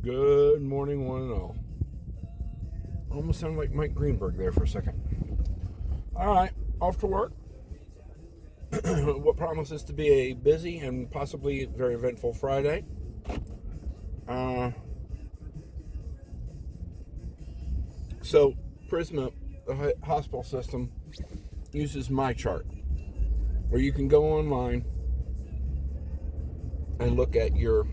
Good morning, one and all. Almost sounded like Mike Greenberg there for a second. All right, off to work. What promises to be a busy and possibly very eventful Friday. So, Prisma, the hospital system, uses MyChart, where you can go online and look at your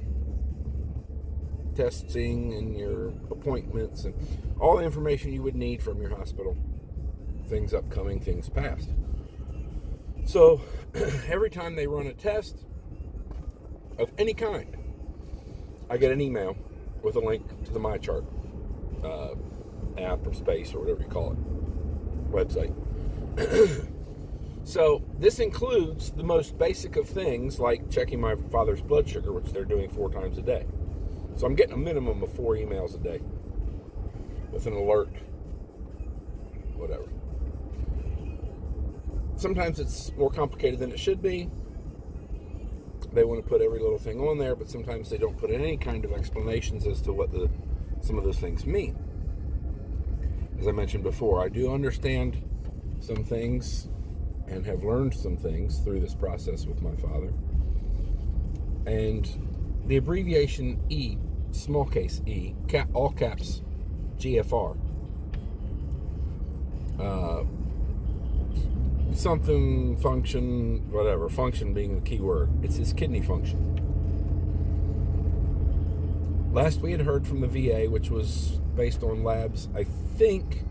testing and your appointments and all the information you would need from your hospital. Things upcoming, things past. So every time they run a test of any kind, I get an email with a link to the MyChart app or space or whatever you call it, website. So this includes the most basic of things like checking my father's blood sugar, which they're doing 4 times a day. So I'm getting a minimum of 4 emails a day with an alert, whatever. Sometimes it's more complicated than it should be. They want to put every little thing on there, but sometimes they don't put in any kind of explanations as to what some of those things mean. As I mentioned before, I do understand some things and have learned some things through this process with my father. And the abbreviation E, small case E, all caps GFR, something function, whatever, function being the key word. It's his kidney function. Last we had heard from the VA, which was based on labs, I think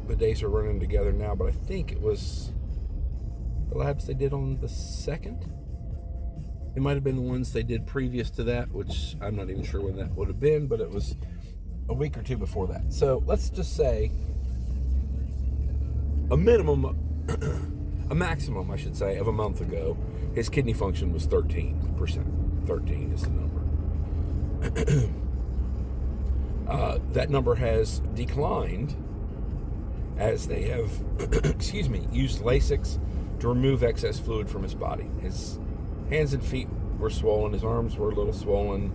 the days are running together now, but I think it was the labs they did on the 2nd. It might have been the ones they did previous to that, which I'm not even sure when that would have been, but it was a week or 2 before that. So let's just say a maximum, I should say, of a month ago, his kidney function was 13%. 13 is the number. That number has declined as they have, used Lasix to remove excess fluid from his body. His hands and feet were swollen. His arms were a little swollen.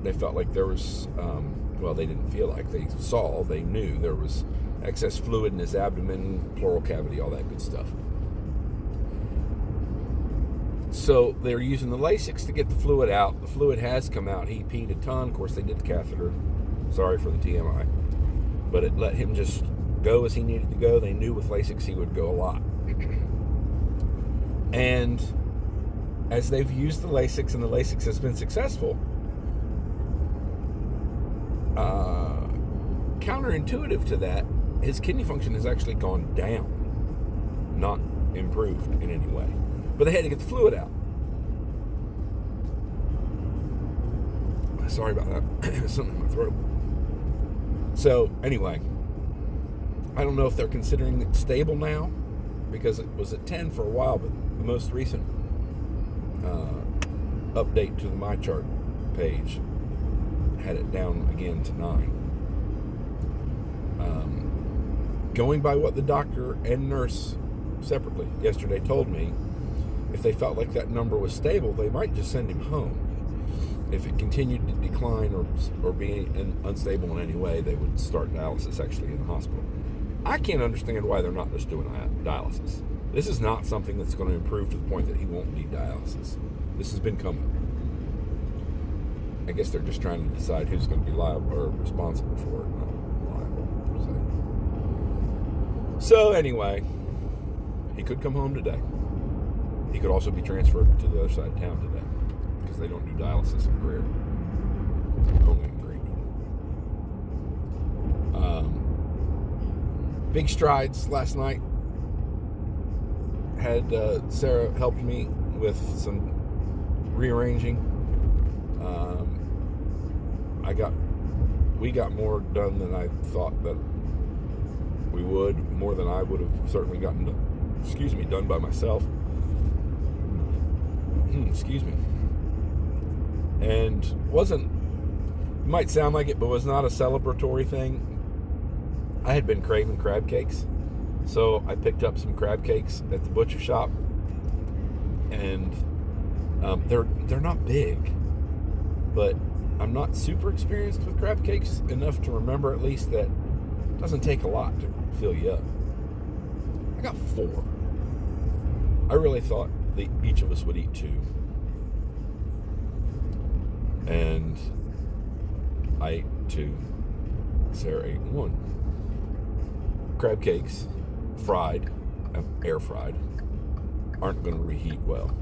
They felt like there was, they didn't feel like. They knew there was excess fluid in his abdomen, pleural cavity, all that good stuff. So they're using the Lasix to get the fluid out. The fluid has come out. He peed a ton. Of course, they did the catheter. Sorry for the TMI. But it let him just go as he needed to go. They knew with Lasix he would go a lot. And as they've used the Lasix and the Lasix has been successful, counterintuitive to that, his kidney function has actually gone down, not improved in any way. But they had to get the fluid out. Sorry about that. Something in my throat. So, anyway, I don't know if they're considering it stable now, because it was at 10 for a while, but the most recent update to the MyChart page had it down again to 9. Going by what the doctor and nurse separately yesterday told me, if they felt like that number was stable, they might just send him home. If it continued to decline or be unstable in any way, they would start dialysis actually in the hospital. I can't understand why they're not just doing dialysis. This is not something that's going to improve to the point that he won't need dialysis. This has been coming. I guess they're just trying to decide who's going to be liable or responsible for it, not liable per se. So anyway, he could come home today. He could also be transferred to the other side of town today, because they don't do dialysis in Greer, only in Green. Big strides last night. Had Sarah helped me with some rearranging. We got more done than I thought that we would, more than I would have certainly gotten done by myself. Excuse me. And might sound like it, but was not a celebratory thing. I had been craving crab cakes, so I picked up some crab cakes at the butcher shop, and they're not big, but I'm not super experienced with crab cakes, enough to remember at least that it doesn't take a lot to fill you up. I got 4. I really thought each of us would eat 2. And I ate 2. Sarah ate 1. Crab cakes, fried, air fried, aren't going to reheat well.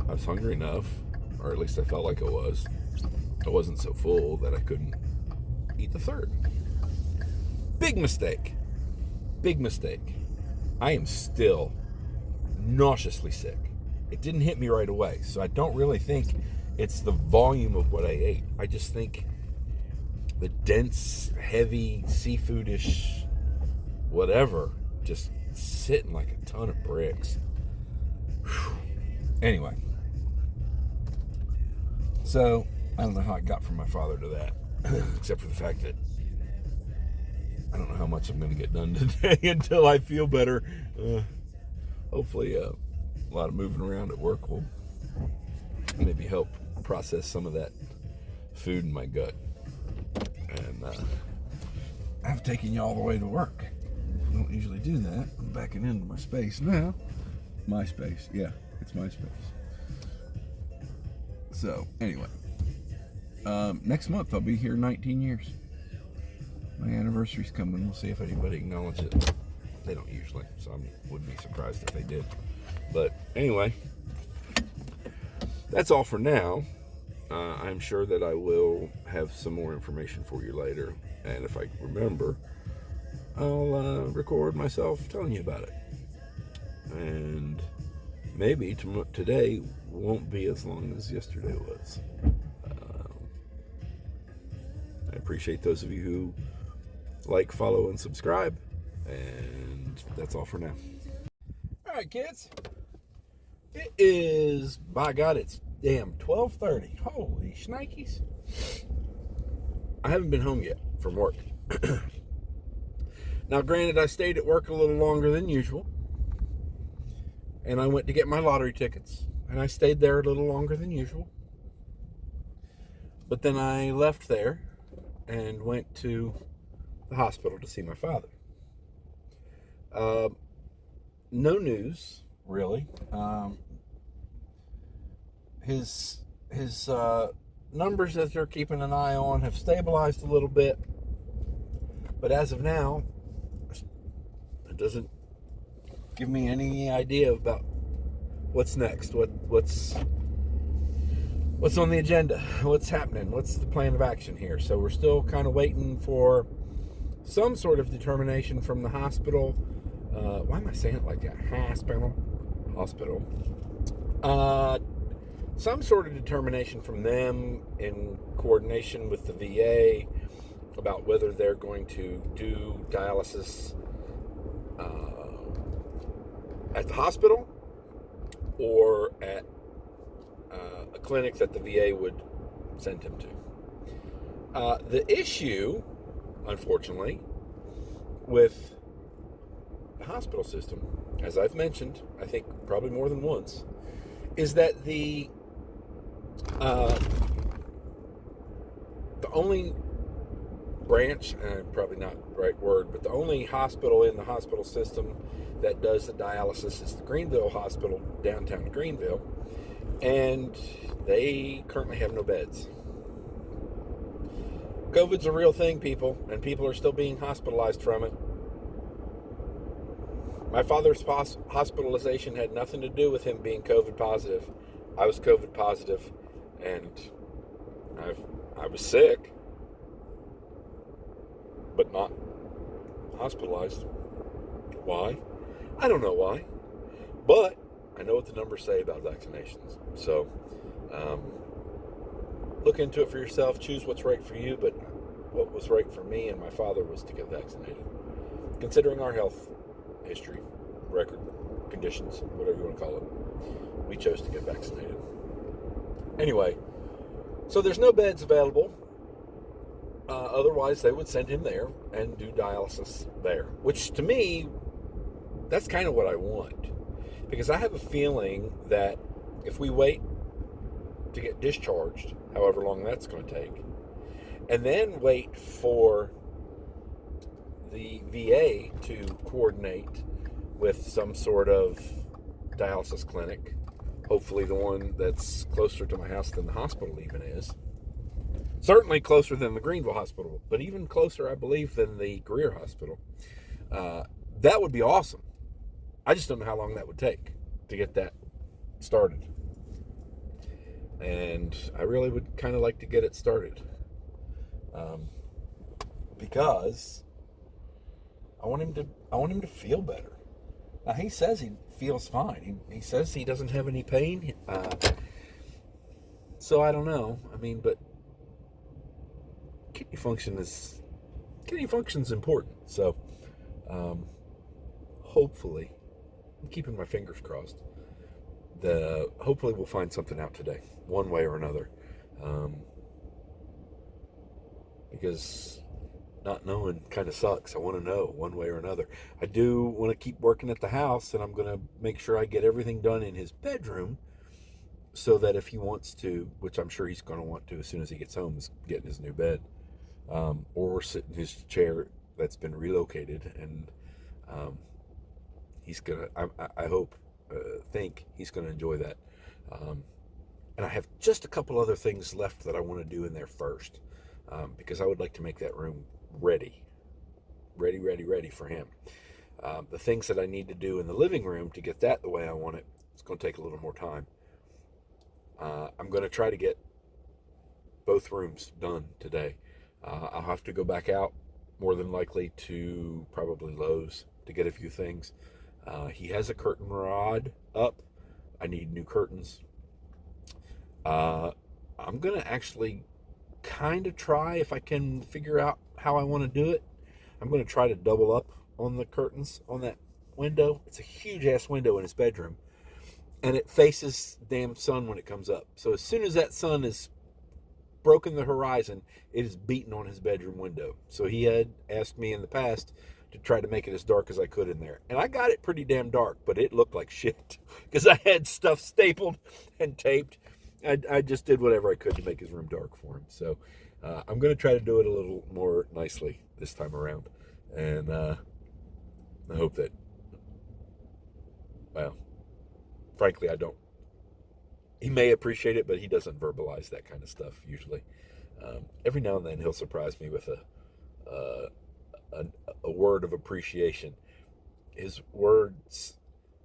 I was hungry enough, or at least I felt like I was. I wasn't so full that I couldn't eat the 3rd. Big mistake. Big mistake. I am still nauseously sick. It didn't hit me right away, so I don't really think it's the volume of what I ate. I just think the dense, heavy, seafoodish, whatever, just sitting like a ton of bricks. Whew. Anyway, so I don't know how I got from my father to that, except for the fact that I don't know how much I'm going to get done today until I feel better. Hopefully, a lot of moving around at work will maybe help process some of that food in my gut. And I've taken you all the way to work. I don't usually do that. I'm backing into my space now. My space. Yeah, it's my space. So, anyway. Next month, I'll be here 19 years. My anniversary's coming. We'll see if anybody acknowledges it. They don't usually, so I wouldn't be surprised if they did. But anyway, that's all for now. I'm sure that I will have some more information for you later. And if I remember, I'll record myself telling you about it. And maybe today won't be as long as yesterday was. I appreciate those of you who like, follow, and subscribe. And that's all for now. All right, kids. It is, by God, it's damn 12:30. Holy shnikes. I haven't been home yet from work. Now, granted, I stayed at work a little longer than usual. And I went to get my lottery tickets. And I stayed there a little longer than usual. But then I left there and went to the hospital to see my father. No news, really. His numbers that they're keeping an eye on have stabilized a little bit, but as of now, it doesn't give me any idea about what's next, what's on the agenda, what's happening, what's the plan of action here. So we're still kind of waiting for some sort of determination from the hospital. Why am I saying it like that? Hospital. Some sort of determination from them in coordination with the VA about whether they're going to do dialysis at the hospital or at a clinic that the VA would send him to. The issue, unfortunately, with the hospital system, as I've mentioned, I think probably more than once, is that the only branch, probably not the right word, but the only hospital in the hospital system that does the dialysis is the Greenville Hospital, downtown Greenville, and they currently have no beds. COVID's a real thing, people, and people are still being hospitalized from it. My father's hospitalization had nothing to do with him being COVID positive. I was COVID positive, and I was sick, but not hospitalized. Why? I don't know why, but I know what the numbers say about vaccinations. So, look into it for yourself. Choose what's right for you, but what was right for me and my father was to get vaccinated. Considering our health history, record, conditions, whatever you want to call it, we chose to get vaccinated. Anyway, so there's no beds available. Otherwise, they would send him there and do dialysis there, which to me, that's kind of what I want. Because I have a feeling that if we wait to get discharged, however long that's going to take, and then wait for the VA to coordinate with some sort of dialysis clinic, hopefully the one that's closer to my house than the hospital even is. Certainly closer than the Greenville Hospital, but even closer, I believe, than the Greer Hospital. That would be awesome. I just don't know how long that would take to get that started. And I really would kind of like to get it started. Because I want him to feel better. Now, he says he feels fine. He says he doesn't have any pain. So I don't know. I mean, but kidney function is important. So hopefully, I'm keeping my fingers crossed. Hopefully we'll find something out today, one way or another. Because not knowing kind of sucks. I want to know one way or another. I do want to keep working at the house, and I'm going to make sure I get everything done in his bedroom so that if he wants to, which I'm sure he's going to want to as soon as he gets home, is get in his new bed, or sit in his chair that's been relocated, and he's going to, I hope, think he's going to enjoy that. And I have just a couple other things left that I want to do in there first, because I would like to make that room ready for him. The things that I need to do in the living room to get that the way I want it, it's going to take a little more time. I'm going to try to get both rooms done today. I'll have to go back out, more than likely, to probably Lowe's to get a few things. He has a curtain rod up. I need new curtains. I'm going to actually kind of try, if I can figure out how I want to do it, I'm going to try to double up on the curtains on that window. It's a huge ass window in his bedroom, and it faces the damn sun when it comes up. So as soon as that sun is broken the horizon, it is beating on his bedroom window. So he had asked me in the past to try to make it as dark as I could in there. And I got it pretty damn dark, but it looked like shit because I had stuff stapled and taped. I just did whatever I could to make his room dark for him. So I'm going to try to do it a little more nicely this time around. And I hope that, well, frankly, I don't. He may appreciate it, but he doesn't verbalize that kind of stuff usually. Every now and then he'll surprise me with a word of appreciation. His words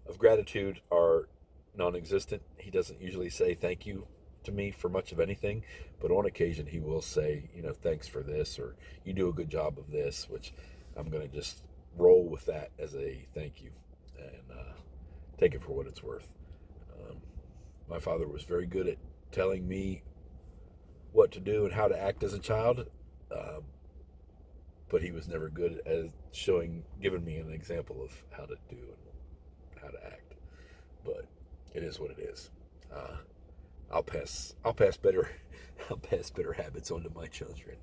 of gratitude are non-existent. He doesn't usually say thank you to me for much of anything, but on occasion he will say, thanks for this, or you do a good job of this, which I'm going to just roll with that as a thank you and take it for what it's worth. My father was very good at telling me what to do and how to act as a child, but he was never good at giving me an example of how to do and how to act. But it is what it is. I'll pass better habits on to my children.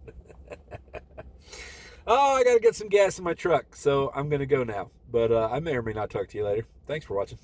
Oh, I got to get some gas in my truck, so I'm going to go now. But I may or may not talk to you later. Thanks for watching.